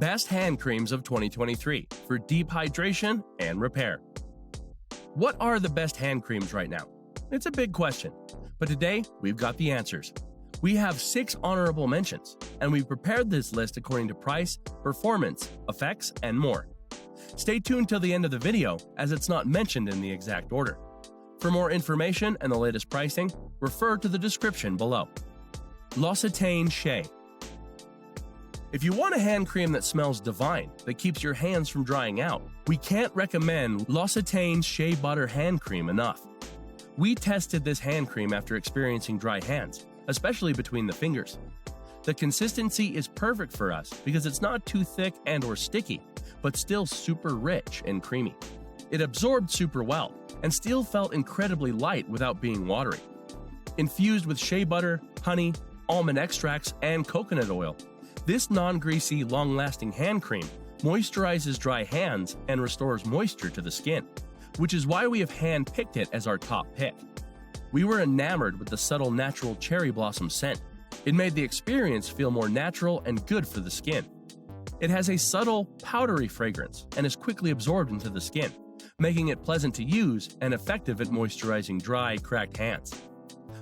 Best hand creams of 2023 for deep hydration and repair. What are the best hand creams right now? It's a big question, but today we've got the answers. We have 6 honorable mentions, and we've prepared this list according to price, performance, effects, and more. Stay tuned till the end of the video, as it's not mentioned in the exact order. For more information and the latest pricing, refer to the description below. Benton Shea. If you want a hand cream that smells divine, that keeps your hands from drying out, we can't recommend Benton Shea Butter Hand Cream enough. We tested this hand cream after experiencing dry hands, especially between the fingers. The consistency is perfect for us because it's not too thick and/or sticky, but still super rich and creamy. It absorbed super well and still felt incredibly light without being watery. Infused with shea butter, honey, almond extracts, and coconut oil, this non-greasy, long-lasting hand cream moisturizes dry hands and restores moisture to the skin, which is why we have hand-picked it as our top pick. We were enamored with the subtle natural cherry blossom scent. It made the experience feel more natural and good for the skin. It has a subtle, powdery fragrance and is quickly absorbed into the skin, making it pleasant to use and effective at moisturizing dry, cracked hands.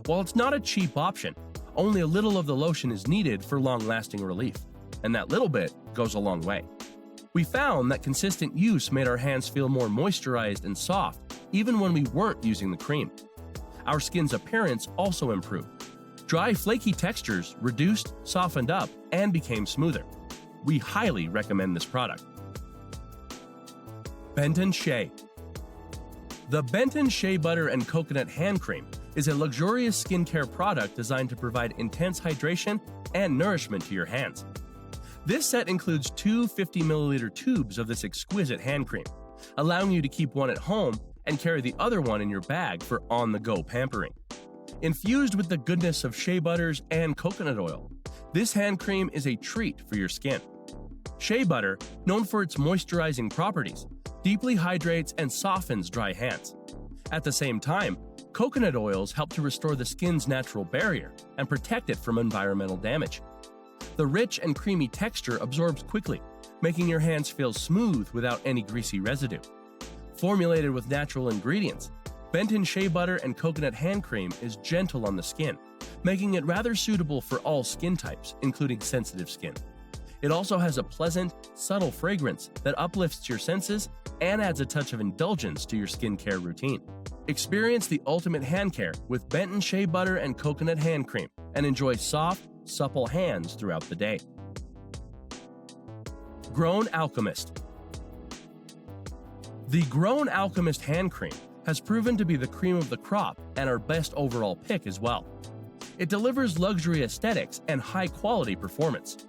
While it's not a cheap option, only a little of the lotion is needed for long-lasting relief, and that little bit goes a long way. We found that consistent use made our hands feel more moisturized and soft, even when we weren't using the cream. Our skin's appearance also improved. Dry, flaky textures reduced, softened up, and became smoother. We highly recommend this product. Benton Shea. The Benton Shea Butter and Coconut Hand Cream is a luxurious skincare product designed to provide intense hydration and nourishment to your hands. This set includes 2 50-milliliter tubes of this exquisite hand cream, allowing you to keep one at home and carry the other one in your bag for on-the-go pampering. Infused with the goodness of shea butters and coconut oil, this hand cream is a treat for your skin. Shea butter, known for its moisturizing properties, deeply hydrates and softens dry hands. At the same time, coconut oils help to restore the skin's natural barrier and protect it from environmental damage. The rich and creamy texture absorbs quickly, making your hands feel smooth without any greasy residue. Formulated with natural ingredients, Benton Shea Butter and Coconut Hand Cream is gentle on the skin, making it rather suitable for all skin types, including sensitive skin. It also has a pleasant, subtle fragrance that uplifts your senses and adds a touch of indulgence to your skincare routine. Experience the ultimate hand care with Benton Shea Butter and Coconut Hand Cream and enjoy soft, supple hands throughout the day. Grown Alchemist. The Grown Alchemist hand cream has proven to be the cream of the crop and our best overall pick as well. It delivers luxury aesthetics and high-quality performance.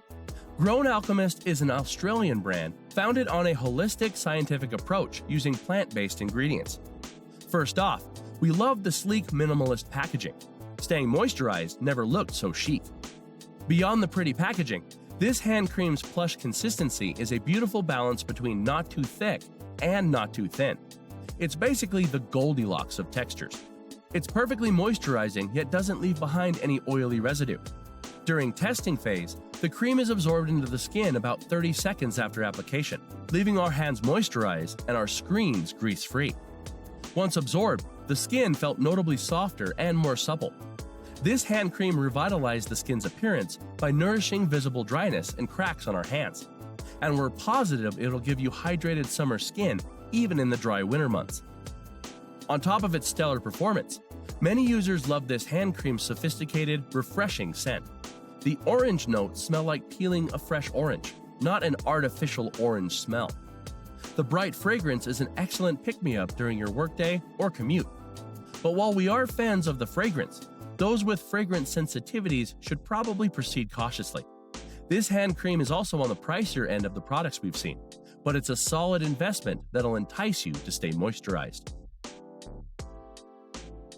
Grown Alchemist is an Australian brand founded on a holistic scientific approach using plant-based ingredients. First off, we love the sleek minimalist packaging. Staying moisturized never looked so chic. Beyond the pretty packaging, this hand cream's plush consistency is a beautiful balance between not too thick and not too thin. It's basically the Goldilocks of textures. It's perfectly moisturizing yet doesn't leave behind any oily residue. During testing phase, the cream is absorbed into the skin about 30 seconds after application, leaving our hands moisturized and our screens grease-free. Once absorbed, the skin felt notably softer and more supple. This hand cream revitalized the skin's appearance by nourishing visible dryness and cracks on our hands. And we're positive it'll give you hydrated summer skin even in the dry winter months. On top of its stellar performance, many users love this hand cream's sophisticated, refreshing scent. The orange notes smell like peeling a fresh orange, not an artificial orange smell. The bright fragrance is an excellent pick-me-up during your workday or commute. But while we are fans of the fragrance, those with fragrance sensitivities should probably proceed cautiously. This hand cream is also on the pricier end of the products we've seen, but it's a solid investment that'll entice you to stay moisturized.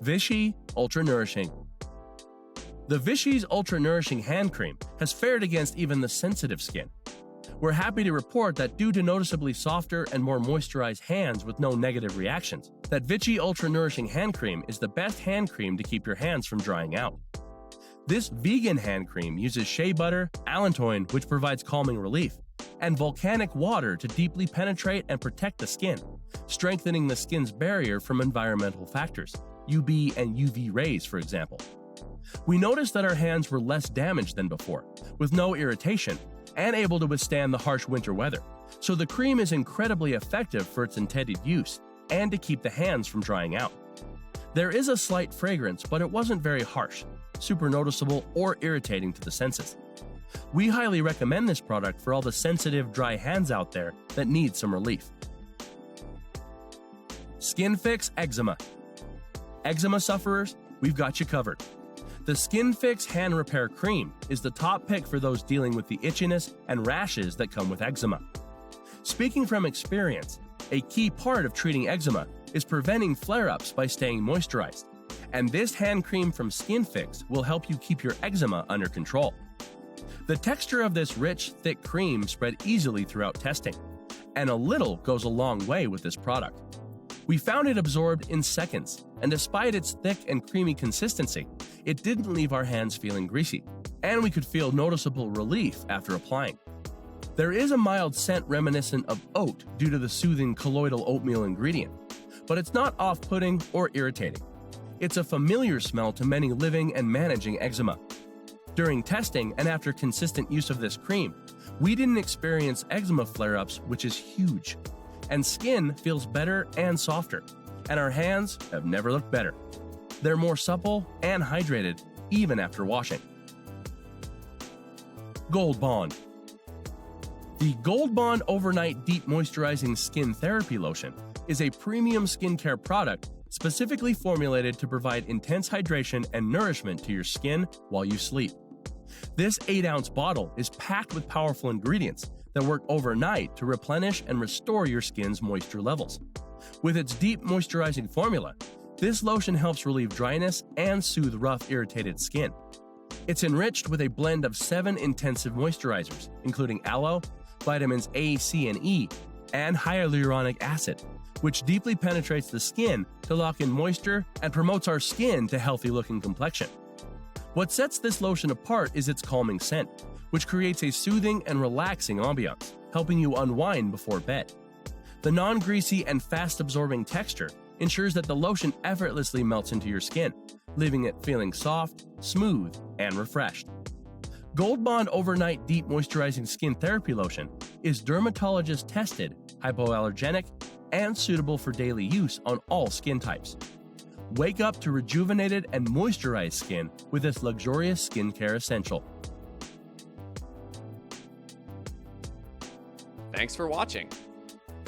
Vichy Ultra-Nourishing. The Vichy's Ultra-Nourishing hand cream has fared against even the sensitive skin. We're happy to report that due to noticeably softer and more moisturized hands with no negative reactions, that Vichy Ultra-Nourishing hand cream is the best hand cream to keep your hands from drying out. This vegan hand cream uses shea butter, allantoin, which provides calming relief, and volcanic water to deeply penetrate and protect the skin, strengthening the skin's barrier from environmental factors, UV and UV rays, for example. We noticed that our hands were less damaged than before, with no irritation, and able to withstand the harsh winter weather. So the cream is incredibly effective for its intended use and to keep the hands from drying out. There is a slight fragrance, but it wasn't very harsh, super noticeable, or irritating to the senses. We highly recommend this product for all the sensitive, dry hands out there that need some relief. Skinfix Eczema. Eczema sufferers, we've got you covered. The Skinfix Hand Repair Cream is the top pick for those dealing with the itchiness and rashes that come with eczema. Speaking from experience, a key part of treating eczema is preventing flare-ups by staying moisturized, and this hand cream from Skinfix will help you keep your eczema under control. The texture of this rich, thick cream spread easily throughout testing, and a little goes a long way with this product. We found it absorbed in seconds, and despite its thick and creamy consistency, it didn't leave our hands feeling greasy, and we could feel noticeable relief after applying. There is a mild scent reminiscent of oat due to the soothing colloidal oatmeal ingredient, but it's not off-putting or irritating. It's a familiar smell to many living and managing eczema. During testing and after consistent use of this cream, we didn't experience eczema flare-ups, which is huge. And skin feels better and softer, and our hands have never looked better. They're more supple and hydrated, even after washing. Gold Bond. The Gold Bond Overnight Deep Moisturizing Skin Therapy Lotion is a premium skincare product specifically formulated to provide intense hydration and nourishment to your skin while you sleep. This 8-ounce bottle is packed with powerful ingredients that work overnight to replenish and restore your skin's moisture levels. With its deep moisturizing formula, this lotion helps relieve dryness and soothe rough, irritated skin. It's enriched with a blend of 7 intensive moisturizers, including aloe, vitamins A, C, and E, and hyaluronic acid, which deeply penetrates the skin to lock in moisture and promotes our skin to healthy-looking complexion. What sets this lotion apart is its calming scent, which creates a soothing and relaxing ambiance, helping you unwind before bed. The non-greasy and fast-absorbing texture ensures that the lotion effortlessly melts into your skin, leaving it feeling soft, smooth, and refreshed. Gold Bond Overnight Deep Moisturizing Skin Therapy Lotion is dermatologist-tested, hypoallergenic, and suitable for daily use on all skin types. Wake up to rejuvenated and moisturized skin with this luxurious skincare essential. Thanks for watching.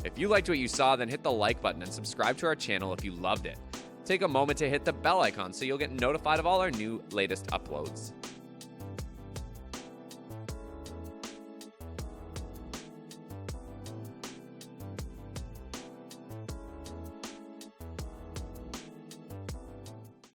If you liked what you saw, then hit the like button and subscribe to our channel if you loved it. Take a moment to hit the bell icon so you'll get notified of all our new latest uploads.